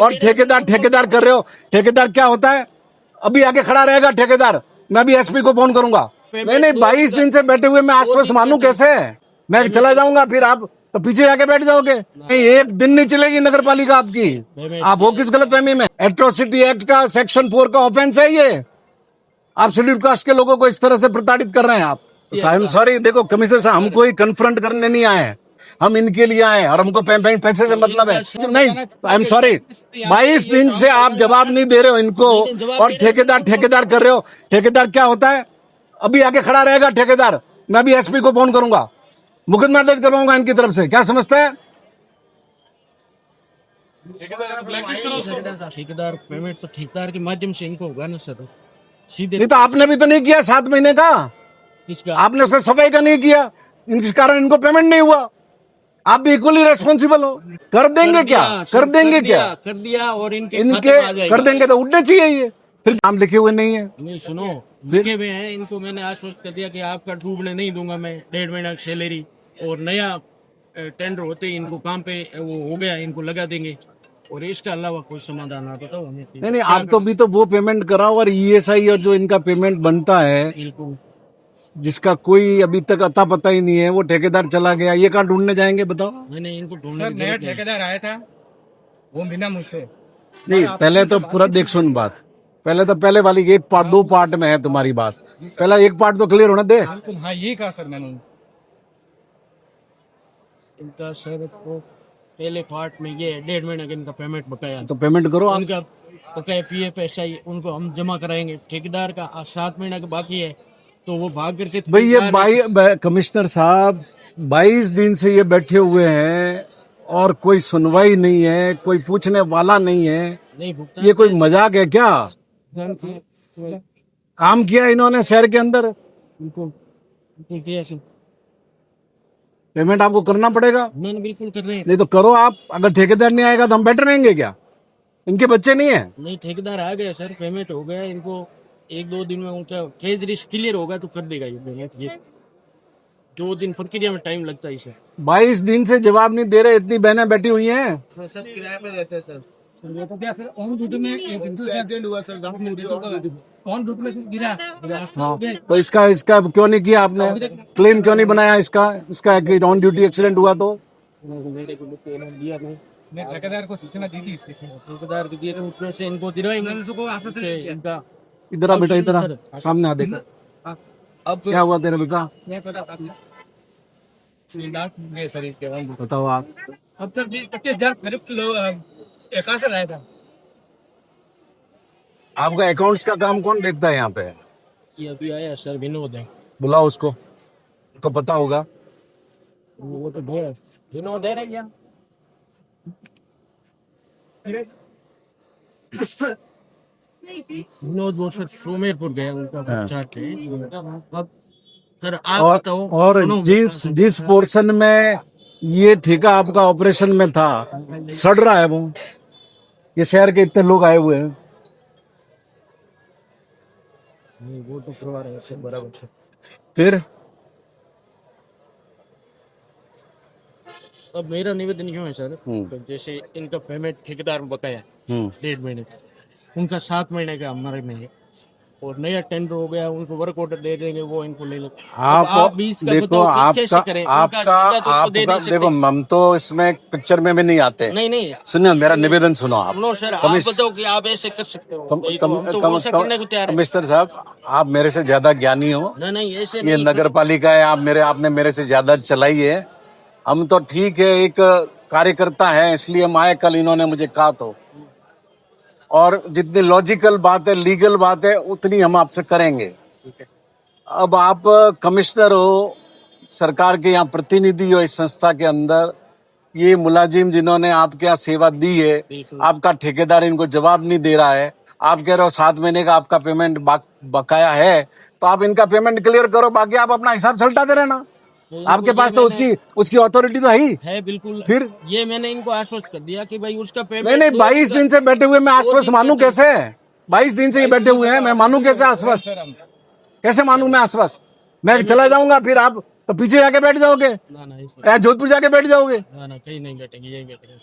और ठेकेदार ठेकेदार कर रहे हो। ठेकेदार क्या होता है? अभी आके खड़ा रहेगा ठेकेदार, मैं भी एसपी को फोन करूंगा। नहीं 22 दिन से बैठे हुए मैं आश्वस्त मानूं कैसे? मैं चला जाऊंगा फिर आप तो पीछे जाके बैठ जाओगे। नहीं, एक दिन नहीं चलेगी नगर पालिका आपकी। आप हो किस गलतफहमी में? एट्रोसिटी एक्ट का सेक्शन 4 का ऑफेंस है ये। आप शेड्यूल कास्ट के लोगों को इस तरह से प्रताड़ित कर रहे हैं आप। आई एम सॉरी, देखो कमिश्नर साहब, हम कोई कन्फ्रंट करने नहीं आए, हम इनके लिए आए और हमको पैसे से मतलब है। नहीं, आई एम सॉरी, 22 दिन से आप जवाब नहीं दे रहे हो इनको और ठेकेदार ठेकेदार कर रहे हो। ठेकेदार क्या होता है? अभी आके खड़ा रहेगा ठेकेदार, मैं भी एसपी को फोन करूंगा, मुकदमा दर्ज करवाऊंगा इनकी तरफ से। क्या समझते हैं? ठेकेदार पेमेंट तो ठेकेदार के माध्यम से इनको होगा ना सर, सीधे। नहीं तो आपने भी तो नहीं किया 7 महीने का, किसका? आपने उसका सफाई का नहीं किया, इस कारण इनको पेमेंट नहीं हुआ। आप भी इक्वली रेस्पॉन्सिबल हो। कर देंगे क्या? कर देंगे क्या? कर दिया और इनके कर देंगे तो उठने चाहिए ये। फिर नाम लिखे हुए नहीं है। नहीं सुनो, लिखे हुए हैं। इनको मैंने आश्वस्त कर दिया कि आपका डूबने नहीं दूंगा मैं, 1.5 महीना की सैलरी, और नया टेंडर होते ही इनको काम पे वो हो गया, इनको लगा देंगे। और इसके अलावा कोई समाधान आप बताओ हमें। नहीं आप तो भी तो वो पेमेंट कराओ और ईएसआई और जो इनका पेमेंट बनता है, बिल्कुल, जिसका कोई अभी तक अता पता ही नहीं है, वो ठेकेदार चला गया, ये कहाँ ढूंढने जाएंगे बताओ? नहीं इनको ढूंढने सर की नया जरूरत नहीं। ठेकेदार आया था, वो बिना मुझसे। नहीं, पहले तो पूरा देख सुन बात, पहले तो पहले वाली एक पार्ट 2 पार्ट में है तुम्हारी बात। पहला एक पार्ट तो क्लियर होना दे। बिल्कुल हाँ, यही कहा सर मैंने। इनका सर तो पहले पार्ट में ये 1.5 महीने का इनका पेमेंट बकाया, तो पेमेंट करो आप। उनका बकाया पीएफ एसआई उनको हम जमा कराएंगे। ठेकेदार का 7 महीना का बाकी है, तो वो भाग करके भाई ये कमिश्नर साहब 22 दिन से ये बैठे हुए हैं और कोई सुनवाई नहीं है, कोई पूछने वाला नहीं है। नहीं भुगतान। ये कोई मजाक है क्या? काम किया इन्होंने शहर के अंदर, उनको किया सर। पेमेंट आपको करना पड़ेगा। मैंने बिल्कुल कर रहे हैं। नहीं तो करो आप। अगर ठेकेदार नहीं आएगा तो हम बैठे रहेंगे क्या? इनके बच्चे नहीं है? नहीं ठेकेदार आ गया सर, पेमेंट हो गया। इनको 1-2 दिन में उनका ट्रेजरी क्लियर होगा तो कर देगा ये पेमेंट। ये 2 दिन प्रक्रिया में टाइम लगता है सर। 22 दिन से जवाब नहीं दे रहे, इतनी बहनें बैठी हुई हैं। सर किराए पे रहते हैं सर। ये तो क्या सर ऑन ड्यूटी में एक्सीडेंट हुआ सर, ऑन ड्यूटी में गिरा। हाँ, तो इसका क्यों नहीं किया आपने? क्लेम क्यों नहीं बनाया इसका ऑन ड्यूटी एक्सीडेंट हुआ तो? मेरे को दिया नहीं, मैं ठेकेदार को सूचना दी थी इसकी। ठेकेदार को दिए थे, उसमें से इनको दिलवाएंगे। उससे इनका इधर आ बेटा, इधर आ, सामने आ देख। अब क्या हुआ तेरे बेटा? नहीं पता सर इसके बाद। बताओ आप। अब सर 20-25 हजार करीब लोग कहाँ से लाया था? आपका अकाउंट्स का काम कौन देखता है यहाँ पे? ये अभी आया सर, विनोद है। बुलाओ उसको पता होगा। वो तो भैया विनोद है क्या? विनोद वो सर सोमेरपुर गया, उनका बच्चा थे। अब सर आप बताओ। और जिस पोर्शन में ये ठेका आपका ऑपरेशन में था, सड़ रहा है वो। ये शहर के इतने लोग आए हुए हैं। वो तो करवा रहे हैं सर बराबर से। फिर अब मेरा निवेदन क्यों है सर, तो जैसे इनका पेमेंट ठेकेदार में बकाया 1.5 महीने का, उनका 7 महीने का हमारे में है, और नया टेंडर हो गया, उनको वर्क ऑर्डर दे देंगे, वो इनको ले लेंगे। आप भी इसका देखो, बताओ कि कैसे आपका करें? आपका देखो, हम तो इसमें पिक्चर में भी नहीं आते। नहीं सुनिए, मेरा निवेदन सुनो आप। नो सर, आप बताओ कि आप ऐसे कर सकते हो। कमिश्नर साहब, आप मेरे से ज्यादा ज्ञानी हो। नहीं ऐसे ये नगर पालिका है, आपने मेरे से ज्यादा चलाई है। हम तो ठीक है, एक कार्यकर्ता है, इसलिए हम आए। कल इन्होंने मुझे कहा तो, और जितनी लॉजिकल बात है, लीगल बात है, उतनी हम आपसे करेंगे। अब आप कमिश्नर हो, सरकार के यहाँ प्रतिनिधि हो इस संस्था के अंदर। ये मुलाजिम जिन्होंने आपके यहाँ सेवा दी है, आपका ठेकेदार इनको जवाब नहीं दे रहा है। आप कह रहे हो 7 महीने का आपका पेमेंट बकाया है, तो आप इनका पेमेंट क्लियर करो, बाकी आप अपना हिसाब सलटाते रहना। आपके पास तो उसकी अथॉरिटी तो है बिल्कुल। फिर ये मैंने इनको आश्वस्त कर दिया कि भाई उसका पेमेंट। नहीं 22 दिन से बैठे हुए मैं आश्वस्त मानूं कैसे? 22 दिन से ये बैठे हुए हैं, मैं मानूं कैसे आश्वस्त? कैसे मानूं मैं आश्वस्त? मैं चला जाऊंगा फिर आप तो पीछे जाके बैठ जाओगे, जोधपुर जाके बैठ जाओगे। ना कहीं नहीं बैठेंगे, यही बैठेंगे।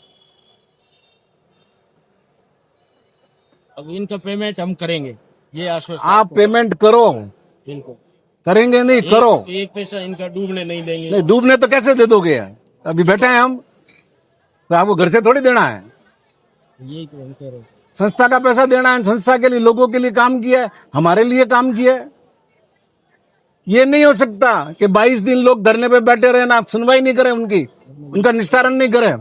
अब इनका पेमेंट हम करेंगे, ये आश्वस्त आप पेमेंट करो, इनको। करेंगे नहीं करो। एक पैसा इनका डूबने नहीं देंगे। नहीं डूबने तो कैसे दे दोगे? अभी बैठे हैं हम, तो आपको घर से थोड़ी देना है। यही तो हम कह रहे हैं। संस्था का पैसा देना है, संस्था के लिए, लोगों के लिए काम किया है, हमारे लिए काम किया है। ये नहीं हो सकता कि 22 दिन लोग धरने पे बैठे रहे ना, आप सुनवाई नहीं करें उनकी, उनका निस्तारण नहीं करें।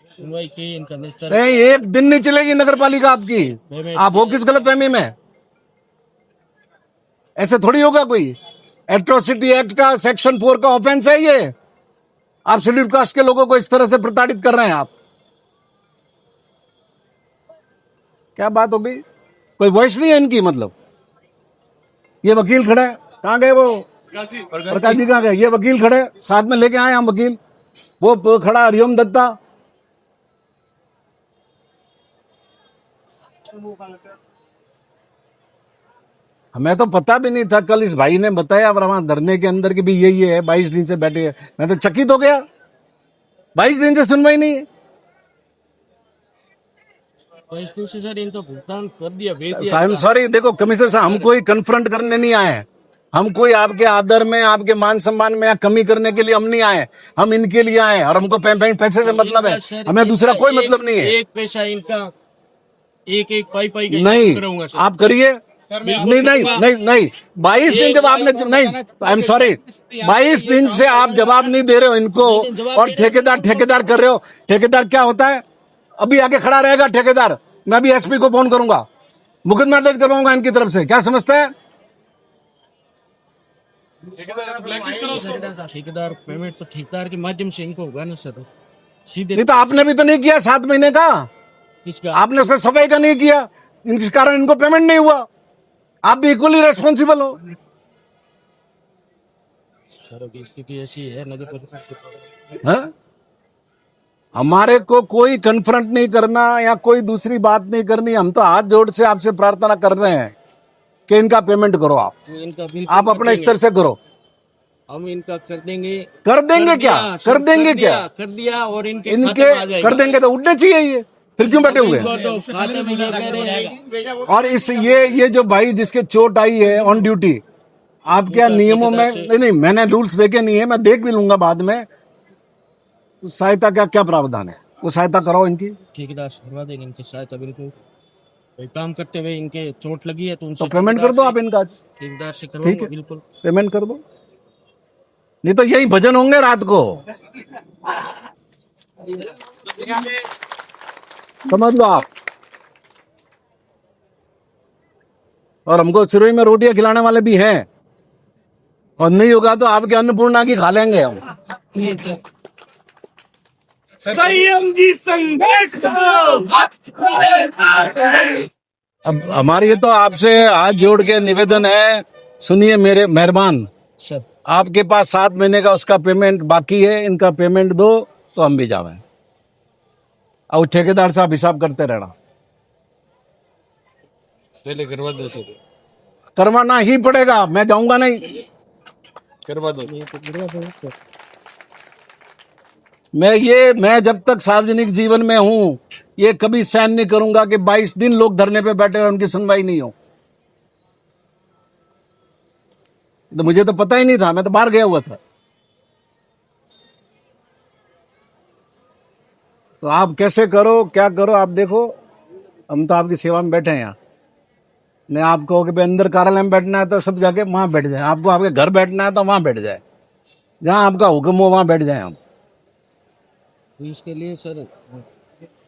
सुनवाई की, इनका निस्तारण। नहीं, एक दिन नहीं चलेगी नगर पालिका आपकी। आप हो किस गलत फहमी में? ऐसे थोड़ी होगा कोई। एट्रोसिटी एक्ट का सेक्शन 4 का ऑफेंस है ये। आप शेड्यूल कास्ट के लोगों को इस तरह से प्रताड़ित कर रहे हैं आप। क्या बात हो गई? कोई वॉइस नहीं है इनकी मतलब? ये वकील खड़ा है, कहाँ गए वो? प्रकाश जी कहाँ गए? ये वकील खड़े, साथ में लेके आए हम वकील। वो खड़ा हरिओम दत्ता। हमें तो पता भी नहीं था, कल इस भाई ने बताया वहां धरने के अंदर कि भी यही है, 22 दिन से बैठे हैं। मैं तो चकित हो गया, 22 दिन से सुनवाई नहीं है। से सर इनका भुगतान कर दिया, भेज दिया। आई एम सॉरी, देखो कमिश्नर साहब, हम कोई कन्फ्रंट करने नहीं आए हैं। हम कोई आपके आदर में, आपके मान सम्मान में या कमी करने के लिए हम नहीं आए। हम इनके लिए आए, और हमको पैसे से मतलब है, हमें दूसरा कोई मतलब नहीं है। एक पैसा इनका एक पाई नहीं, करूंगा सर। आप करिए। नहीं नहीं नहीं नहीं, 22 दिन जब आपने, नहीं आई एम सॉरी, 22 दिन से आप जवाब नहीं दे रहे हो इनको, और ठेकेदार कर रहे हो। ठेकेदार क्या होता है? अभी आके खड़ा रहेगा ठेकेदार, मैं भी एसपी को फोन करूंगा, मुकदमा दर्ज करवाऊंगा इनकी तरफ से। क्या समझते हैं? ठेकेदार पेमेंट तो ठेकेदार के माध्यम से इनको होगा ना सर, सीधे। नहीं तो आपने भी तो नहीं किया 7 महीने का, इसका आपने उसका सफाई का नहीं किया, इस कारण इनको पेमेंट नहीं हुआ। आप भी इक्वली रेस्पॉन्सिबल हो। सर की स्थिति ऐसी है नगर परिषद। हाँ? हमारे को कोई कन्फ्रंट नहीं करना या कोई दूसरी बात नहीं करनी। हम तो हाथ जोड़ से आपसे प्रार्थना कर रहे हैं कि इनका पेमेंट करो। इनका आप अपने स्तर से करो। हम इनका कर देंगे। क्या कर देंगे क्या? कर दिया, और इनके कर देंगे तो उठने चाहिए ये, फिर क्यों बैठे हुए हैं? तो खाते में नहीं कह रहे। और इस ये जो भाई जिसके चोट आई है ऑन ड्यूटी, आप क्या नियमों में, नहीं मैंने रूल्स देखे नहीं है, मैं देख भी लूंगा बाद में। सहायता क्या प्रावधान है, वो सहायता कराओ इनकी। ठेकेदार से करवा देंगे इनकी सहायता, बिल्कुल। कोई काम करते हुए इनके चोट लगी है तो उनसे पेमेंट कर दो आप इनका, ठेकेदार से करवाओ, बिल्कुल पेमेंट कर दो। नहीं तो यही भजन होंगे रात को, समझ लो आप। और हमको सिरोही में रोटियां खिलाने वाले भी हैं, और नहीं होगा तो आपके अन्नपूर्णा की खा लेंगे हम। संयम जी संघर्ष अब हमारी ये तो आपसे हाथ जोड़ के निवेदन है, सुनिए मेरे मेहरबान, सर आपके पास 7 महीने का उसका पेमेंट बाकी है, इनका पेमेंट दो तो हम भी जावे। और ठेकेदार साहब हिसाब करते रहना, पहले करवा दो सर। करवाना ही पड़ेगा, मैं जाऊंगा नहीं। करवा दो। मैं जब तक सार्वजनिक जीवन में हूं, ये कभी सहन नहीं करूंगा कि 22 दिन लोग धरने पे बैठे और उनकी सुनवाई नहीं हो। तो मुझे तो पता ही नहीं था, मैं तो बाहर गया हुआ था। तो आप कैसे करो, क्या करो, आप देखो। हम तो आपकी सेवा में बैठे हैं यहाँ। मैं आपको कि अंदर कार्यालय में बैठना है तो सब जाके वहां बैठ जाए, आपको आपके घर बैठना है तो वहां बैठ जाए, जहां आपका हुक्म हो वहां बैठ जाए हम। इसके लिए सर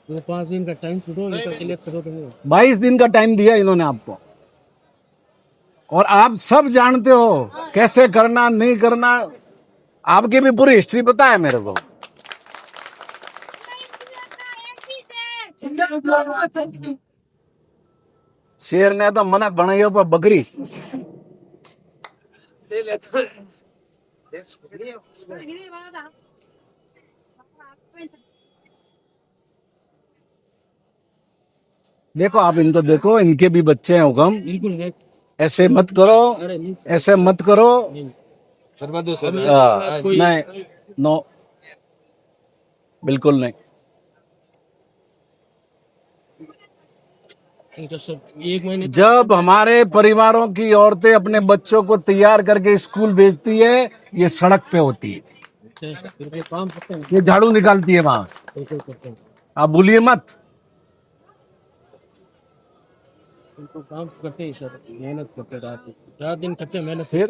2-5 दिन का टाइम दो, इनका क्लियर करो। 22 दिन का टाइम दिया इन्होंने आपको, और आप सब जानते हो कैसे करना नहीं करना। आपकी भी पूरी हिस्ट्री पता है मेरे को। शेर ने तो मना बनाइयो पर बकरी। देखो आप इनको देखो, इनके भी बच्चे हैं हुक्म, बिल्कुल ऐसे मत करो, ऐसे मत करो। करवा दो सर। नहीं, नो, बिल्कुल नहीं। इनका सर 1 महीने जब हमारे परिवारों की औरतें अपने बच्चों को तैयार करके स्कूल भेजती है, ये सड़क पे होती है, इनके काम करते हैं, ये झाड़ू निकालती है वहां। ऐसे करते हैं। आप भूलिए मत। इनको काम करते हैं सर, मेहनत करते रात दिन करते हैं मेहनत। फिर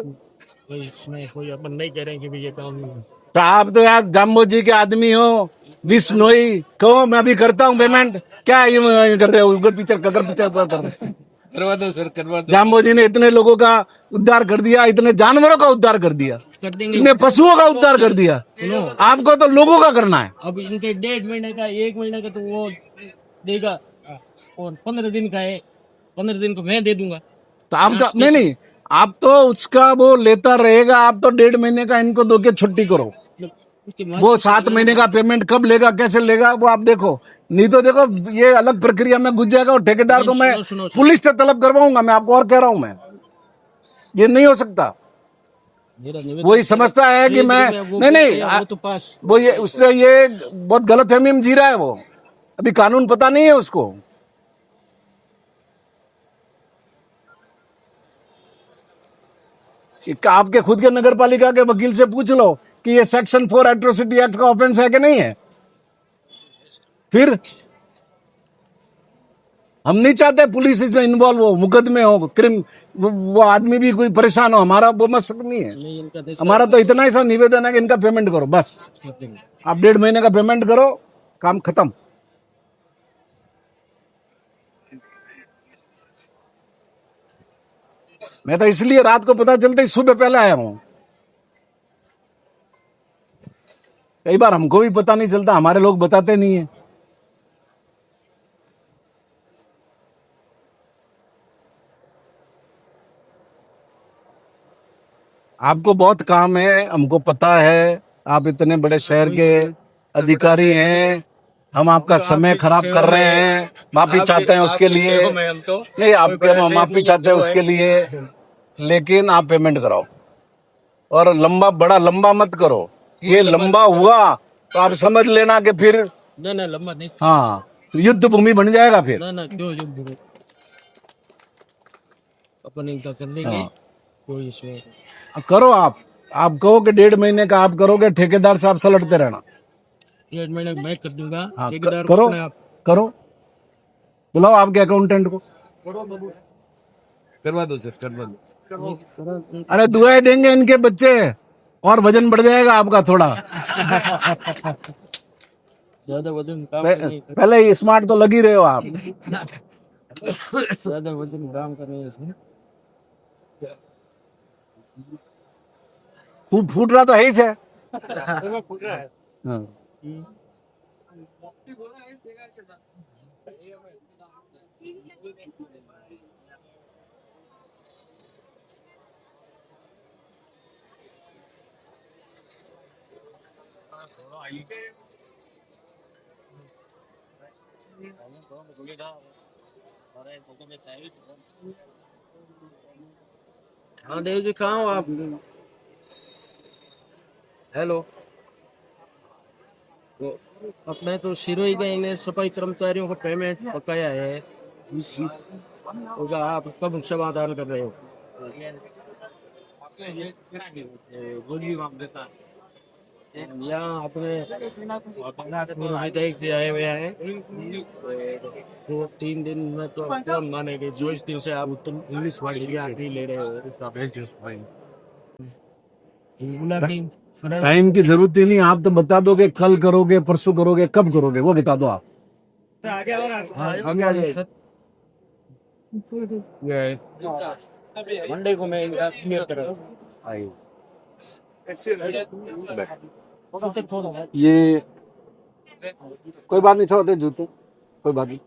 कोई इसमें कोई अपन नहीं कह रहे हैं कि भाई ये काम नहीं है। तो आप तो यार जाम्बो जी के आदमी हो, विष्णोई कहो मैं अभी करता हूँ पेमेंट। क्या ये कर रहे हो, उधर पीछे कर रहे हो? करवा दो सर, करवा दो। जाम्बो जी ने इतने लोगों का उद्धार कर दिया, इतने जानवरों का उद्धार कर दिया, कर देंगे। इतने पशुओं का उद्धार कर दिया। सुनो, आपको तो लोगों का करना है। अब इनके 1.5 महीने का 1 महीने का तो वो देगा, और 15 दिन का है, 15 दिन को मैं दे दूंगा। तो आपका नहीं, आप तो उसका वो लेता रहेगा। आप तो 1.5 महीने का इनको दो के छुट्टी करो। उसके बाद वो 7 महीने का पेमेंट कब लेगा, कैसे लेगा, वो आप देखो। नहीं तो देखो ये अलग प्रक्रिया में घुस जाएगा और ठेकेदार को मैं सुनो, पुलिस से तलब करवाऊंगा। मैं आपको और कह रहा हूं, मैं ये नहीं हो सकता। मेरा निवेदन वही समझता है कि मैं नहीं वो तो पास वो ये उसने ये बहुत गलत फहमी में जी रहा है। वो अभी कानून पता नहीं है उसको। आपके खुद के नगर पालिका के वकील से पूछ लो कि ये सेक्शन 4 एट्रोसिटी एक्ट का ऑफेंस है कि नहीं है। फिर हम नहीं चाहते पुलिस इसमें इन्वॉल्व हो, मुकदमे हो, वो आदमी भी कोई परेशान हो। हमारा वो मकसद नहीं है। नहीं, इनका देश हमारा तो इतना ही सा निवेदन है कि इनका पेमेंट करो बस। आप 1.5 महीने का पेमेंट करो, काम खत्म। मैं तो इसलिए रात को पता चलता ही सुबह पहले आया हूं। कई बार हमको भी पता नहीं चलता, हमारे लोग बताते नहीं है। आपको बहुत काम है, हमको पता है। आप इतने बड़े शहर के अधिकारी हैं, हम आपका समय खराब कर रहे हैं, माफी चाहते हैं उसके लिए। नहीं, आपके हम माफी चाहते हैं उसके लिए, लेकिन आप पेमेंट कराओ। और बड़ा लंबा मत करो। ये लंबा हुआ तो आप समझ लेना कि फिर ना लंबा नहीं, हाँ युद्ध भूमि बन जाएगा फिर। ना क्यों युद्ध, अपन इनका कर लेंगे। हाँ। कोई इसमें करो आप कहो कि 1.5 महीने का आप करोगे, ठेकेदार से आप सलटते रहना। 1.5 महीने मैं कर दूंगा। हाँ, ठेकेदार करो अपने आप करो, बुलाओ आपके अकाउंटेंट को। करवा दो सर, करवा दो। अरे दुआएं देंगे इनके बच्चे, और वजन बढ़ जाएगा आपका थोड़ा। ज्यादा वजन काम नहीं, पहले ही स्मार्ट तो लगी रहे हो आप। ज्यादा वजन काम कर रहे हैं इसमें। फूट रहा तो है ही से। हाँ। हाँ देव जी, कहाँ हो आप? हेलो, तो अपने तो सिरोही गए ने सफाई कर्मचारियों को पेमेंट बकाया है, होगा। आप कब समाधान कर रहे हो? यहाँ अपने विधायक जी आए हुए हैं, तो 3 दिन में तो कौन मानेंगे जो इस दिन से आप तुम इंग्लिश नहीं ले रहे हो। टाइम की जरूरत ही नहीं, आप तो बता दोगे कल करोगे, परसों करोगे, कब करोगे वो बता दो आप। मंडे को मैं क्लियर करूँ। ये कोई बात नहीं, छोड़ते जूते, कोई बात नहीं।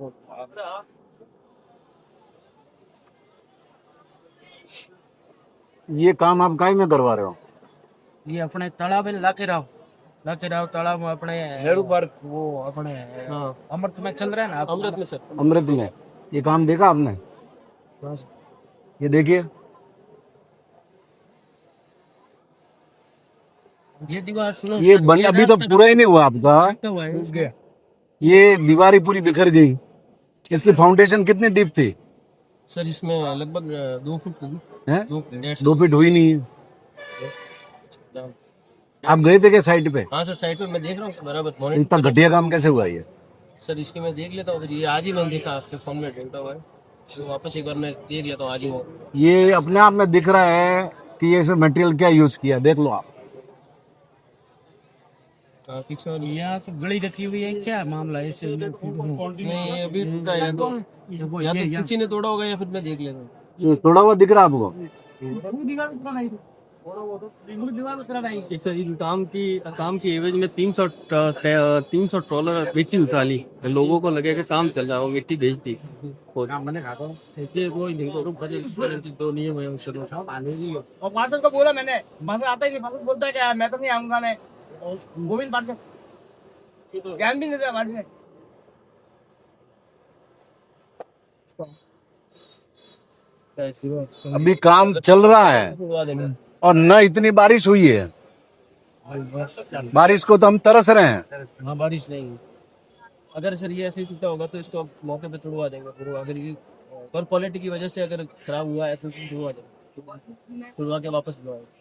ये काम आप काहे में करवा रहे हो? ये अपने तालाब में लाके राव तालाब में अपने नेहरू पार्क वो अपने अमृत में चल रहा है ना। अमृत में सर, अमृत में ये काम देखा आपने? ये देखिए, ये दीवार सुनो, ये बन अभी तो पूरा ही नहीं हुआ आपका। हुआ है। ये दीवार ही पूरी बिखर गई, इसकी फाउंडेशन कितनी डीप थी? सर इसमें लगभग 2 फुट होगी। हैं? 2.5 2 फीट हुई नहीं है। आप गए थे क्या साइट पे? हाँ सर, साइड पे मैं देख रहा हूँ सर, बराबर मॉनिटर। इतना घटिया काम कैसे हुआ ये? सर इसकी मैं देख लेता हूँ, ये आज ही मैंने देखा, आपके फोन में ढूंढा हुआ है, तो वापस एक बार मैं देख लेता हूँ आज ही वो। ये अपने आप में दिख रहा है कि ये इसमें मटेरियल क्या यूज किया, देख लो आप। पीछे और यहाँ तो गड़ी रखी हुई है, क्या मामला है इससे? नहीं ये अभी टूटा है, या तो किसी ने तोड़ा होगा या फिर मैं देख लेता हूँ। ये तोड़ा हुआ दिख रहा है आपको? सर इस काम की एवज में 300 ट्रॉलर मिट्टी उठा ली, लोगों को लगे कि काम चल रहा है, वो मिट्टी भेज दी। दो नियम है उस और पार्षद को बोला मैंने, पार्षद आता ही नहीं, पार्षद बोलता है कि मैं तो नहीं आऊंगा, मैं गोविंद पार्षद ज्ञान भी नहीं देता हमारे। अभी काम चल रहा है और न इतनी बारिश हुई है, बारिश को तो हम तरस रहे हैं। हाँ बारिश नहीं, अगर सर ये ऐसे ही टूटा होगा तो इसको मौके पे तुड़वा देंगे पूरा, अगर ये और क्वालिटी की वजह से अगर खराब हुआ है तो तुड़वा देंगे, तुड़वा के वापस बुलवाएंगे।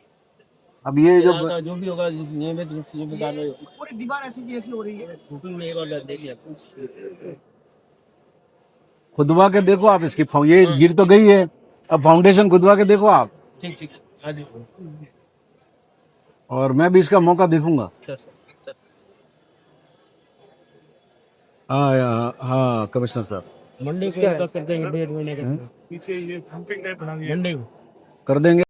अब ये जो जो भी होगा नियमित रूप से जिम्मेदार पूरी दीवार ऐसी की ऐसी हो रही है। में एक बार देख लिया, खुदवा के देखो आप इसकी ये गिर तो गई है, अब फाउंडेशन खुदवा के देखो आप। ठीक ठीक हाँ जी और मैं भी इसका मौका देखूंगा। सर सर हाँ कमिश्नर साहब, मंडे को कर देंगे, 1.5 महीने का पीछे ये पंपिंग टाइप बना दिया, मंडे को कर देंगे।